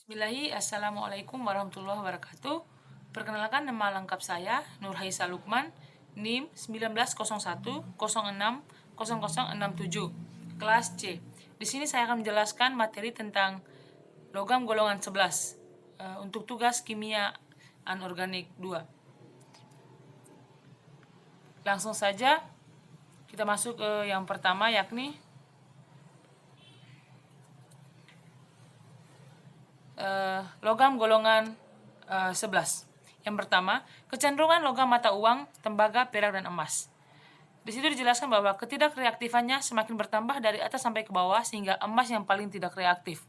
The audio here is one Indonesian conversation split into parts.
Bismillahi, Assalamualaikum warahmatullahi wabarakatuh. Perkenalkan, nama lengkap saya Nurhaisa Lukman, NIM 1901060067, kelas C. Di sini saya akan menjelaskan materi tentang logam golongan 11 untuk tugas kimia anorganik 2. Langsung saja kita masuk ke yang pertama, yakni logam golongan 11. Yang pertama, kecenderungan logam mata uang, tembaga, perak, dan emas. Di situ dijelaskan bahwa ketidakreaktifannya semakin bertambah dari atas sampai ke bawah sehingga emas yang paling tidak reaktif.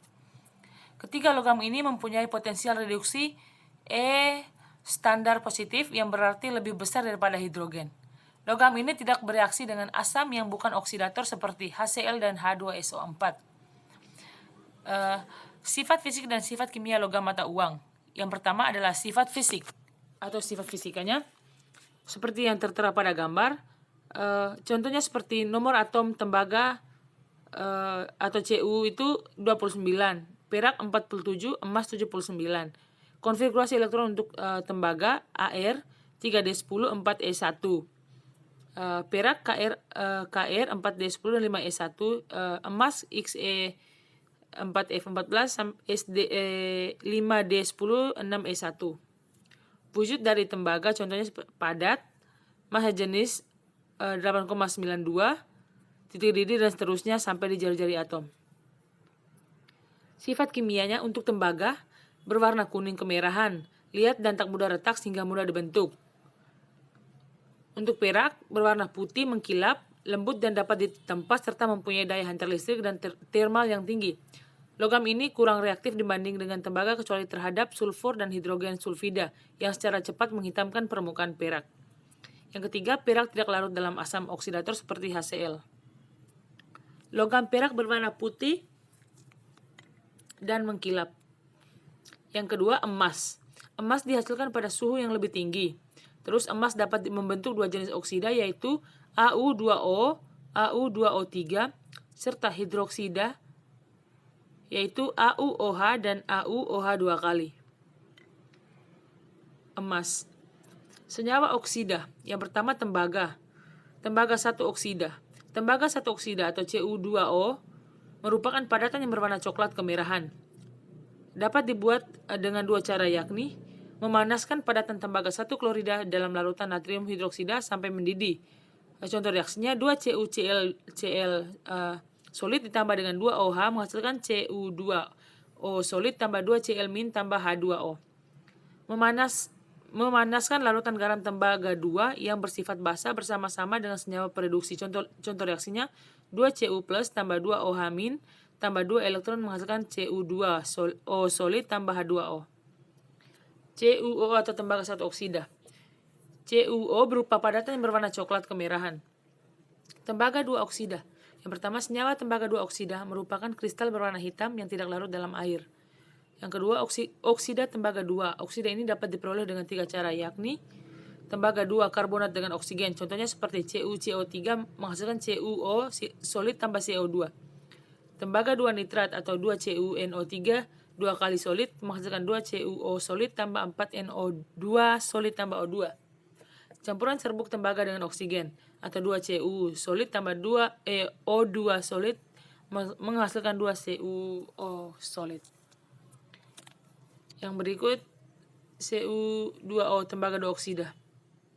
Ketiga logam ini mempunyai potensial reduksi E standar positif yang berarti lebih besar daripada hidrogen. Logam ini tidak bereaksi dengan asam yang bukan oksidator seperti HCl dan H2SO4. Sifat fisik dan sifat kimia logam mata uang. Yang pertama adalah sifat fisik atau sifat fisikanya seperti yang tertera pada gambar. Contohnya seperti nomor atom tembaga atau Cu itu 29, perak 47, emas 79. Konfigurasi elektron untuk tembaga AR 3D10 4E1. Perak KR 4D10 dan 5E1, emas XE 4F14 SD 5D10 6E1. Wujud dari tembaga contohnya padat, massa jenis 8,92, titik didih dan seterusnya sampai di jari-jari atom. Sifat kimianya untuk tembaga berwarna kuning kemerahan, liat dan tak mudah retak sehingga mudah dibentuk. Untuk perak berwarna putih mengkilap, lembut dan dapat ditempas serta mempunyai daya hantar listrik dan termal yang tinggi. Logam ini kurang reaktif dibanding dengan tembaga kecuali terhadap sulfur dan hidrogen sulfida yang secara cepat menghitamkan permukaan perak. Yang ketiga, perak tidak larut dalam asam oksidator seperti HCl. Logam perak berwarna putih dan mengkilap. Yang kedua, emas. Emas dihasilkan pada suhu yang lebih tinggi. Terus emas dapat membentuk dua jenis oksida yaitu Au2O, Au2O3 serta hidroksida yaitu AuOH dan AuOH 2 kali. Emas. Senyawa oksida. Yang pertama tembaga. Tembaga 1 oksida. Tembaga 1 oksida atau Cu2O merupakan padatan yang berwarna coklat kemerahan. Dapat dibuat dengan dua cara yakni memanaskan padatan tembaga 1 klorida dalam larutan natrium hidroksida sampai mendidih. Contoh reaksinya 2 CuCl solid ditambah dengan 2 OH menghasilkan Cu2O solid tambah 2 Cl- tambah H2O. Memanaskan larutan garam tembaga 2 yang bersifat basa bersama-sama dengan senyawa pereduksi. Contoh reaksinya 2 Cu plus tambah 2 OH- tambah 2 elektron menghasilkan Cu2O solid tambah H2O. CuO atau tembaga 1 oksida. CuO berupa padatan yang berwarna coklat kemerahan. Tembaga 2 oksida. Yang pertama, senyawa tembaga 2 oksida merupakan kristal berwarna hitam yang tidak larut dalam air. Yang kedua, oksida tembaga 2. Oksida ini dapat diperoleh dengan 3 cara, yakni tembaga 2 karbonat dengan oksigen. Contohnya seperti CuCO3 menghasilkan CuO solid tambah CO2. Tembaga 2 nitrat atau 2 CuNO3 2 kali solid menghasilkan 2 CuO solid tambah 4 NO2 solid tambah O2. Campuran serbuk tembaga dengan oksigen atau 2 Cu solid tambah 2 O2 solid menghasilkan 2 CuO solid. Yang berikut Cu2O tembaga 2 oksida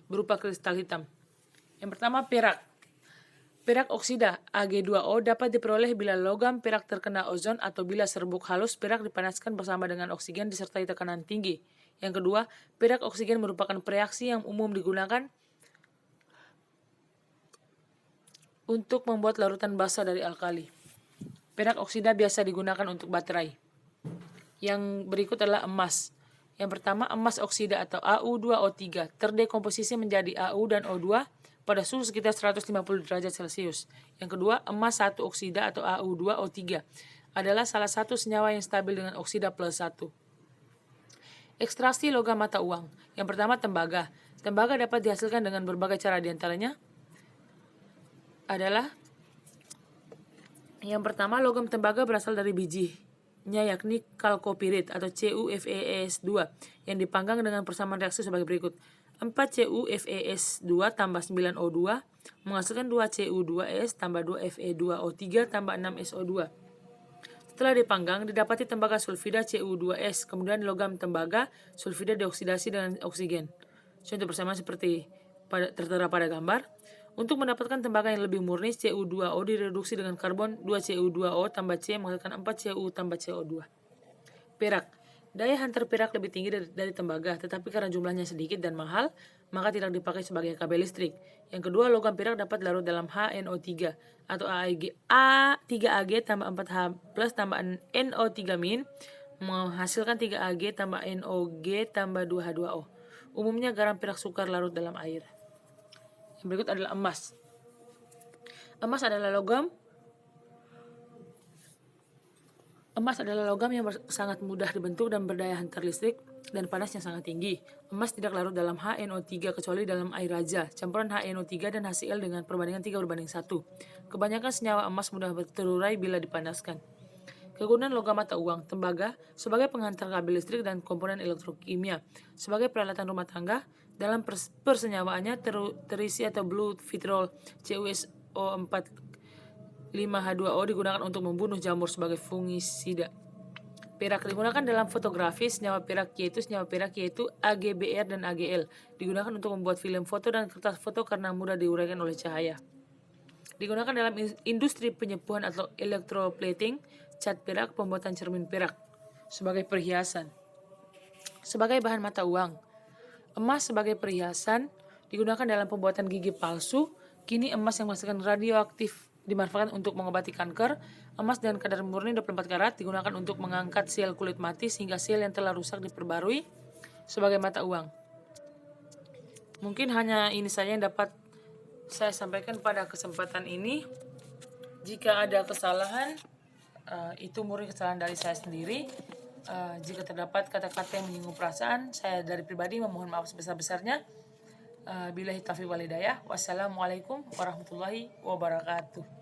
berupa kristal hitam. Yang pertama, perak. Perak oksida Ag2O dapat diperoleh bila logam perak terkena ozon atau bila serbuk halus perak dipanaskan bersama dengan oksigen disertai tekanan tinggi. Yang kedua, perak oksigen merupakan reaksi yang umum digunakan untuk membuat larutan basa dari alkali. Perak oksida biasa digunakan untuk baterai. Yang berikut adalah emas. Yang pertama, emas oksida atau Au2O3 terdekomposisi menjadi Au dan O2 pada suhu sekitar 150 derajat Celcius. Yang kedua, emas 1 oksida atau Au2O3 adalah salah satu senyawa yang stabil dengan oksida plus 1. Ekstraksi logam mata uang. Yang pertama, tembaga. Tembaga dapat dihasilkan dengan berbagai cara, diantaranya adalah yang pertama, logam tembaga berasal dari biji. yakni kalkopirit atau CuFeS2 yang dipanggang dengan persamaan reaksi sebagai berikut. 4 CuFeS2 tambah 9 O2 menghasilkan 2 Cu2S tambah 2 Fe2O3 tambah 6 SO2. Setelah dipanggang, didapati tembaga sulfida Cu2S, kemudian logam tembaga sulfida dioksidasi dengan oksigen. Contoh persamaan seperti tertera pada gambar. Untuk mendapatkan tembaga yang lebih murni, Cu2O direduksi dengan karbon 2Cu2O tambah C menghasilkan 4 Cu tambah CO2. Perak. Daya hantar perak lebih tinggi dari tembaga, tetapi karena jumlahnya sedikit dan mahal, maka tidak dipakai sebagai kabel listrik. Yang kedua, logam perak dapat larut dalam HNO3 atau A3Ag tambah 4H plus tambah NO3 min menghasilkan 3Ag tambah NOG tambah 2H2O. Umumnya garam perak sukar larut dalam air. Yang berikut adalah emas. Emas adalah logam yang sangat mudah dibentuk dan berdaya hantar listrik dan panasnya sangat tinggi. Emas tidak larut dalam HNO3 kecuali dalam air raja. Campuran HNO3 dan HCl dengan perbandingan 3:1. Kebanyakan senyawa emas mudah terurai bila dipanaskan. Kegunaan logam mata uang, tembaga, sebagai penghantar kabel listrik dan komponen elektrokimia. Sebagai peralatan rumah tangga, dalam persenyawaannya terisi atau blue vitriol CuSO4 5H2O digunakan untuk membunuh jamur sebagai fungisida. Perak digunakan dalam fotografi. Senyawa perak yaitu AgBr dan AgL digunakan untuk membuat film foto dan kertas foto karena mudah diuraikan oleh cahaya. Digunakan dalam industri penyepuhan atau electroplating, cat perak, pembuatan cermin perak. Sebagai perhiasan. Sebagai bahan mata uang, emas sebagai perhiasan digunakan dalam pembuatan gigi palsu. Kini emas yang menghasilkan radioaktif dimanfaatkan untuk mengobati kanker. Emas dengan kadar murni 24 karat digunakan untuk mengangkat sel kulit mati sehingga sel yang telah rusak diperbarui sebagai mata uang. Mungkin hanya ini saja yang dapat saya sampaikan pada kesempatan ini. Jika ada kesalahan, itu murni kesalahan dari saya sendiri. Jika terdapat kata-kata yang menyinggung perasaan, saya dari pribadi memohon maaf sebesar-besarnya. Billahi taufiq wal hidayah. Wassalamualaikum warahmatullahi wabarakatuh.